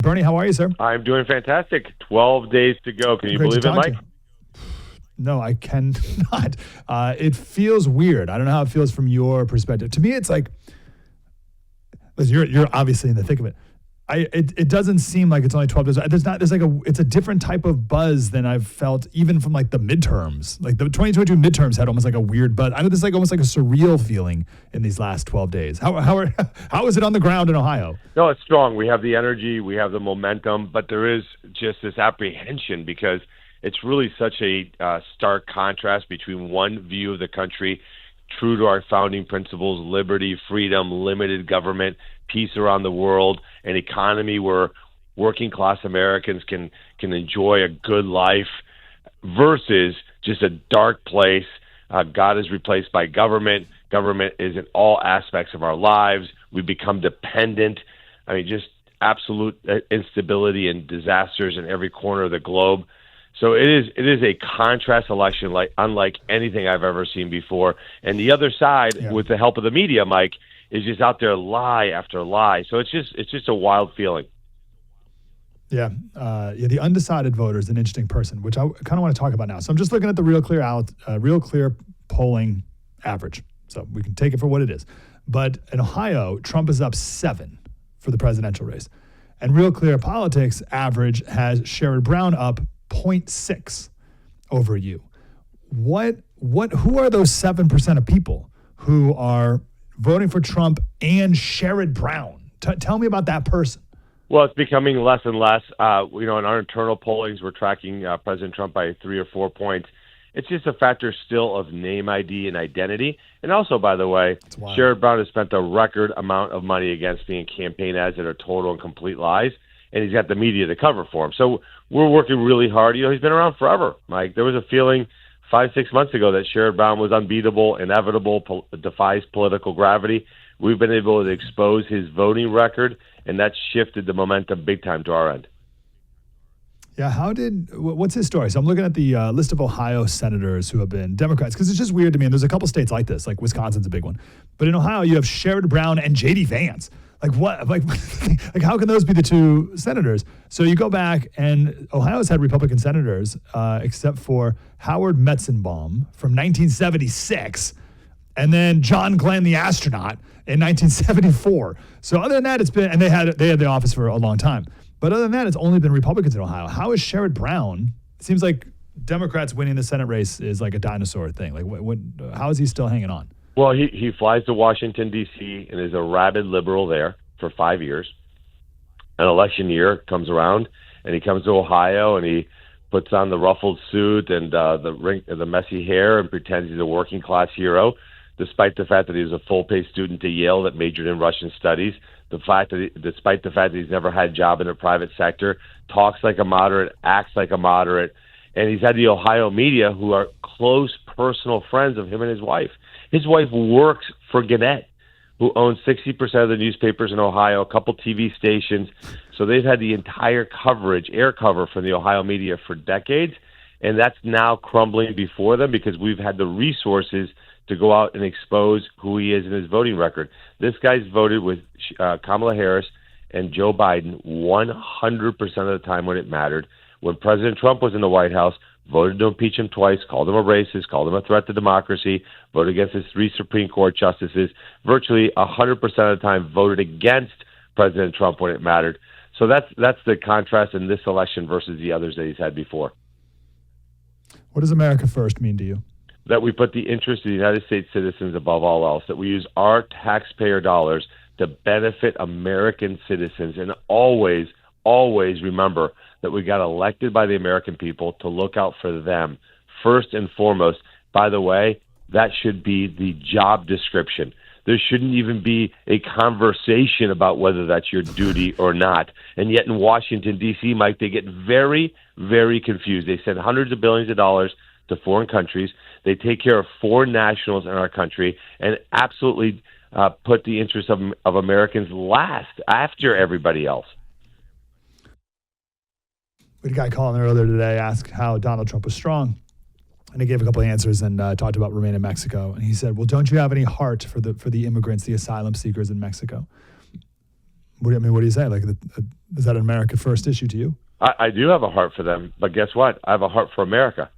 Bernie, how are you, sir? I'm doing fantastic. 12 days to go. Can you Great believe to it, talk to Mike? you. No, I cannot. It feels weird. I don't know how it feels from your perspective. To me, it's like, listen, you're obviously in the thick of it. It doesn't seem like it's only 12 days. It's a different type of buzz than I've felt even from like the midterms. Like the 2022 midterms had almost like a weird buzz. I know this is like almost like a surreal feeling in these last 12 days. How is it on the ground in Ohio? No, it's strong. We have the energy, we have the momentum, but there is just this apprehension because it's really such a stark contrast between one view of the country, true to our founding principles, liberty, freedom, limited government, peace around the world, an economy where working class Americans can enjoy a good life, versus just a dark place. God is replaced by government. Government is in all aspects of our lives. We become dependent. I mean, just absolute instability and disasters in every corner of the globe. So it is a contrast election like unlike anything I've ever seen before. And the other side, with the help of the media, Mike, is just out there lie after lie. So it's just a wild feeling. Yeah, the undecided voter is an interesting person, which I kind of want to talk about now. So I'm just looking at the Real Clear polling average. So we can take it for what it is. But in Ohio, Trump is up 7 for the presidential race. And Real Clear Politics average has Sherrod Brown up 0.6 over you. Who are those 7% of people who are voting for Trump and Sherrod Brown? Tell me about that person. Well, it's becoming less and less. In our internal pollings, we're tracking President Trump by 3 or 4 points. It's just a factor still of name ID and identity. And also, by the way, Sherrod Brown has spent a record amount of money against me in campaign ads that are total and complete lies, and he's got the media to cover for him. So we're working really hard. He's been around forever, Mike. There was a feeling 5-6 months ago that Sherrod Brown was unbeatable, inevitable, defies political gravity. We've been able to expose his voting record, and that's shifted the momentum big time to our end. Yeah, what's his story? So I'm looking at the list of Ohio senators who have been Democrats, because it's just weird to me, and there's a couple states like this, like Wisconsin's a big one. But in Ohio, you have Sherrod Brown and J.D. Vance. Like what? Like how can those be the two senators? So you go back, and Ohio's had Republican senators, except for Howard Metzenbaum from 1976, and then John Glenn, the astronaut, in 1974. So other than that, it's been, and they had the office for a long time. But other than that, it's only been Republicans in Ohio. How is Sherrod Brown? It seems like Democrats winning the Senate race is like a dinosaur thing. Like how is he still hanging on? Well, he flies to Washington, D.C., and is a rabid liberal there for 5 years. An election year comes around, and he comes to Ohio, and he puts on the ruffled suit and the messy hair and pretends he's a working-class hero, despite the fact that he was a full-pay student at Yale that majored in Russian studies, despite the fact that he's never had a job in the private sector, talks like a moderate, acts like a moderate, and he's had the Ohio media who are close personal friends of him and his wife. His wife works for Gannett, who owns 60% of the newspapers in Ohio, a couple TV stations. So they've had the entire coverage, air cover from the Ohio media for decades, and that's now crumbling before them because we've had the resources to go out and expose who he is in his voting record. This guy's voted with Kamala Harris and Joe Biden 100% of the time when it mattered. When President Trump was in the White House, voted to impeach him twice, called him a racist, called him a threat to democracy, voted against his 3 Supreme Court justices, virtually 100% of the time voted against President Trump when it mattered. So that's the contrast in this election versus the others that he's had before. What does America first mean to you? That we put the interest of the United States citizens above all else, that we use our taxpayer dollars to benefit American citizens, and always, always remember that we got elected by the American people to look out for them first and foremost. By the way, that should be the job description. There shouldn't even be a conversation about whether that's your duty or not. And yet in Washington, D.C., Mike, they get very, very confused. They send hundreds of billions of dollars to foreign countries. They take care of foreign nationals in our country and absolutely put the interests of Americans last after everybody else. We had a guy calling earlier today, asked how Donald Trump was strong. And he gave a couple of answers and talked about Remain in Mexico. And he said, well, don't you have any heart for the immigrants, the asylum seekers in Mexico? What do you say? Like, is that an America First issue to you? I do have a heart for them, but guess what? I have a heart for America.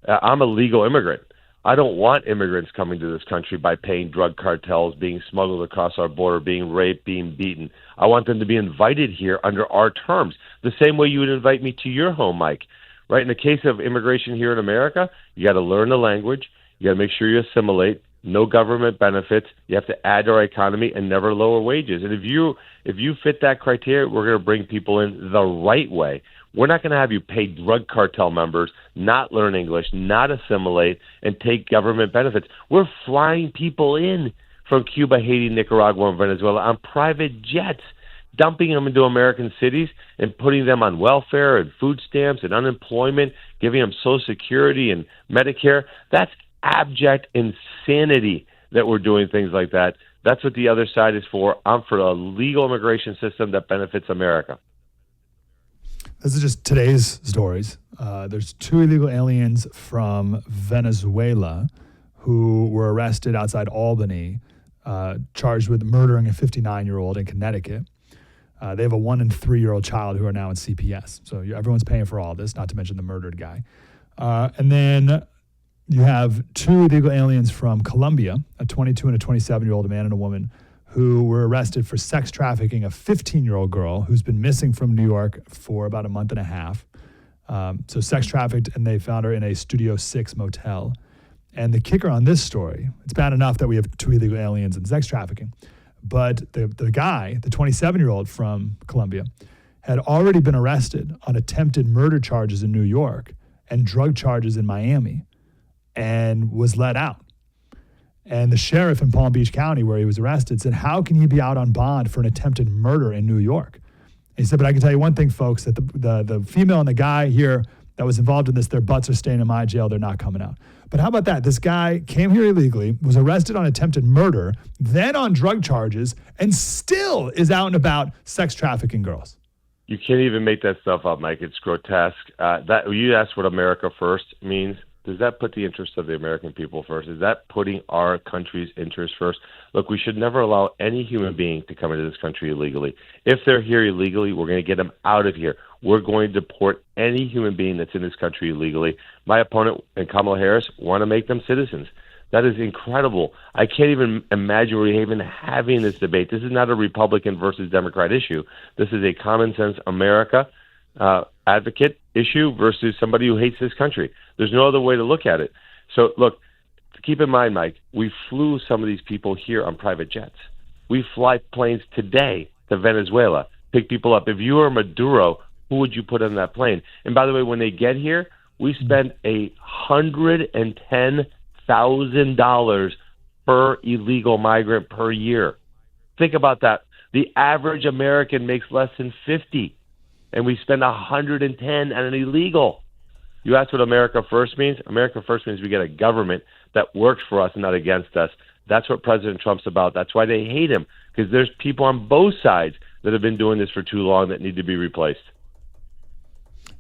I'm a legal immigrant. I don't want immigrants coming to this country by paying drug cartels, being smuggled across our border, being raped, being beaten. I want them to be invited here under our terms, the same way you would invite me to your home, Mike. Right? In the case of immigration here in America, you got to learn the language. You got to make sure you assimilate. No government benefits. You have to add to our economy and never lower wages. And if you fit that criteria, we're going to bring people in the right way. We're not going to have you pay drug cartel members, not learn English, not assimilate, and take government benefits. We're flying people in from Cuba, Haiti, Nicaragua, and Venezuela on private jets, dumping them into American cities and putting them on welfare and food stamps and unemployment, giving them Social Security and Medicare. That's abject insanity that we're doing things like that. That's what the other side is for. I'm for a legal immigration system that benefits America. This is just today's stories. There's 2 illegal aliens from Venezuela who were arrested outside Albany, charged with murdering a 59-year-old in Connecticut. They have a 1 and 3-year-old child who are now in CPS. So everyone's paying for all this, not to mention the murdered guy. And then you have 2 illegal aliens from Colombia, a 22 and a 27-year-old, a man and a woman, who were arrested for sex trafficking a 15-year-old girl who's been missing from New York for about a month and a half. So sex trafficked, and they found her in a Studio 6 motel. And the kicker on this story, it's bad enough that we have 2 illegal aliens and sex trafficking, but the guy, the 27-year-old from Colombia, had already been arrested on attempted murder charges in New York and drug charges in Miami and was let out. And the sheriff in Palm Beach County, where he was arrested, said, how can he be out on bond for an attempted murder in New York? And he said, but I can tell you one thing, folks, that the female and the guy here that was involved in this, their butts are staying in my jail. They're not coming out. But how about that? This guy came here illegally, was arrested on attempted murder, then on drug charges, and still is out and about sex trafficking girls. You can't even make that stuff up, Mike. It's grotesque. That you asked what America First means. Does that put the interests of the American people first? Is that putting our country's interests first? Look, we should never allow any human being to come into this country illegally. If they're here illegally, we're going to get them out of here. We're going to deport any human being that's in this country illegally. My opponent and Kamala Harris want to make them citizens. That is incredible. I can't even imagine we're even having this debate. This is not a Republican versus Democrat issue. This is a common sense America advocate issue versus somebody who hates this country. There's no other way to look at it. So, look, keep in mind, Mike, we flew some of these people here on private jets. We fly planes today to Venezuela, pick people up. If you were Maduro, who would you put on that plane? And by the way, when they get here, we spend $110,000 per illegal migrant per year. Think about that. The average American makes less than 50, and we spend 110 on an illegal. You ask what America First means? America First means we get a government that works for us and not against us. That's what President Trump's about. That's why they hate him, because there's people on both sides that have been doing this for too long that need to be replaced.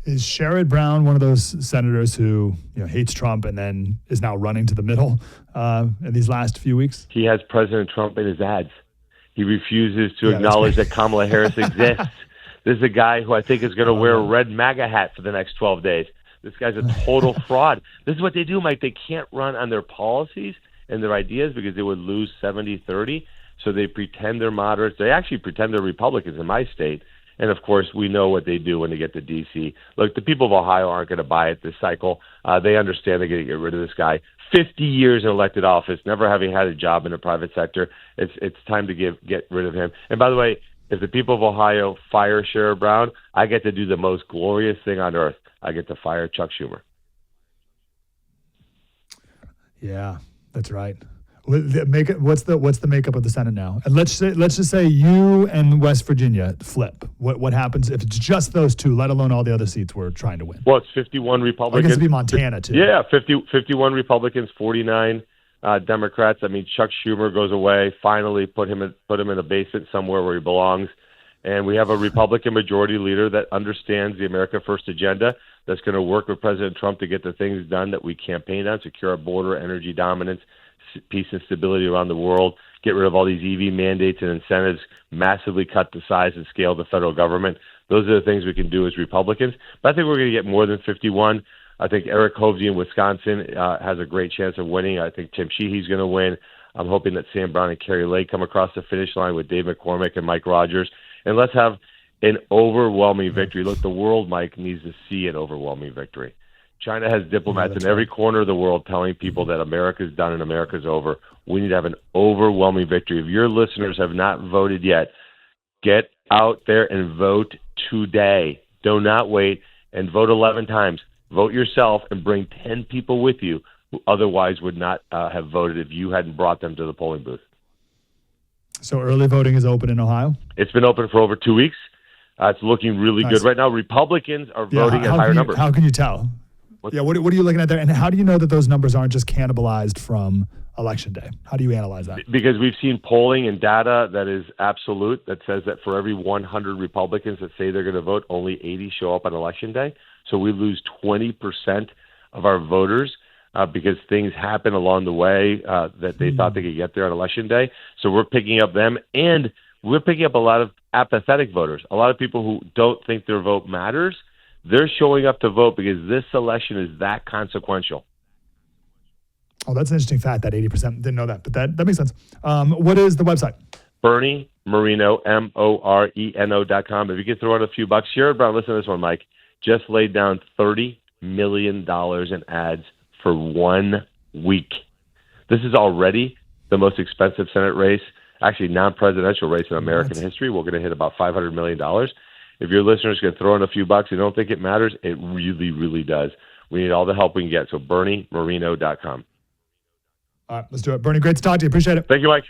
Is Sherrod Brown one of those senators who hates Trump and then is now running to the middle in these last few weeks? He has President Trump in his ads. He refuses to acknowledge that Kamala Harris exists. This is a guy who I think is going to wear a red MAGA hat for the next 12 days. This guy's a total fraud. This is what they do, Mike. They can't run on their policies and their ideas because they would lose 70-30. So they pretend they're moderates. They actually pretend they're Republicans in my state. And, of course, we know what they do when they get to D.C. Look, the people of Ohio aren't going to buy it this cycle. They understand they're going to get rid of this guy. 50 years in elected office, never having had a job in the private sector. It's time to get rid of him. And, by the way, if the people of Ohio fire Sherrod Brown, I get to do the most glorious thing on earth. I get to fire Chuck Schumer. Yeah, that's right. What's the makeup of the Senate now? And let's just say you and West Virginia flip. What happens if it's just those two, let alone all the other seats we're trying to win? Well, it's 51 Republicans. I guess it'd be Montana too. Yeah, 51 Republicans, 49 Democrats. I mean, Chuck Schumer goes away. Finally, put him in a basement somewhere where he belongs. And we have a Republican majority leader that understands the America First agenda, that's going to work with President Trump to get the things done that we campaigned on: secure our border, energy dominance, peace and stability around the world, get rid of all these EV mandates and incentives, massively cut the size and scale of the federal government. Those are the things we can do as Republicans. But I think we're going to get more than 51. I think Eric Hovde in Wisconsin has a great chance of winning. I think Tim Sheehy's going to win. I'm hoping that Sam Brown and Kerry Lake come across the finish line with Dave McCormick and Mike Rogers. And let's have an overwhelming victory. Look, the world, Mike, needs to see an overwhelming victory. China has diplomats in every corner of the world telling people that America's done and America's over. We need to have an overwhelming victory. If your listeners have not voted yet, get out there and vote today. Do not wait, and vote 11 times. Vote yourself and bring 10 people with you who otherwise would not have voted if you hadn't brought them to the polling booth. So early voting is open in Ohio? It's been open for over 2 weeks. It's looking really good right now. Republicans are voting at higher numbers. How can you tell? What are you looking at there? And how do you know that those numbers aren't just cannibalized from Election Day? How do you analyze that? Because we've seen polling and data that is absolute, that says that for every 100 Republicans that say they're going to vote, only 80 show up on Election Day. So we lose 20% of our voters because things happen along the way that they thought they could get there on Election Day. So we're picking up them, and we're picking up a lot of apathetic voters, a lot of people who don't think their vote matters. They're showing up to vote because this election is that consequential. Oh, that's an interesting fact, that 80%. Didn't know that, but that makes sense. What is the website? Bernie Moreno, Moreno.com. If you could throw in a few bucks. Sherrod Brown, listen to this one, Mike. Just laid down $30 million in ads for 1 week. This is already the most expensive Senate race, actually non-presidential race in American history. We're going to hit about $500 million. If your listeners can throw in a few bucks and don't think it matters, it really, really does. We need all the help we can get. So BernieMoreno.com. All right, let's do it. Bernie, great to talk to you. Appreciate it. Thank you, Mike.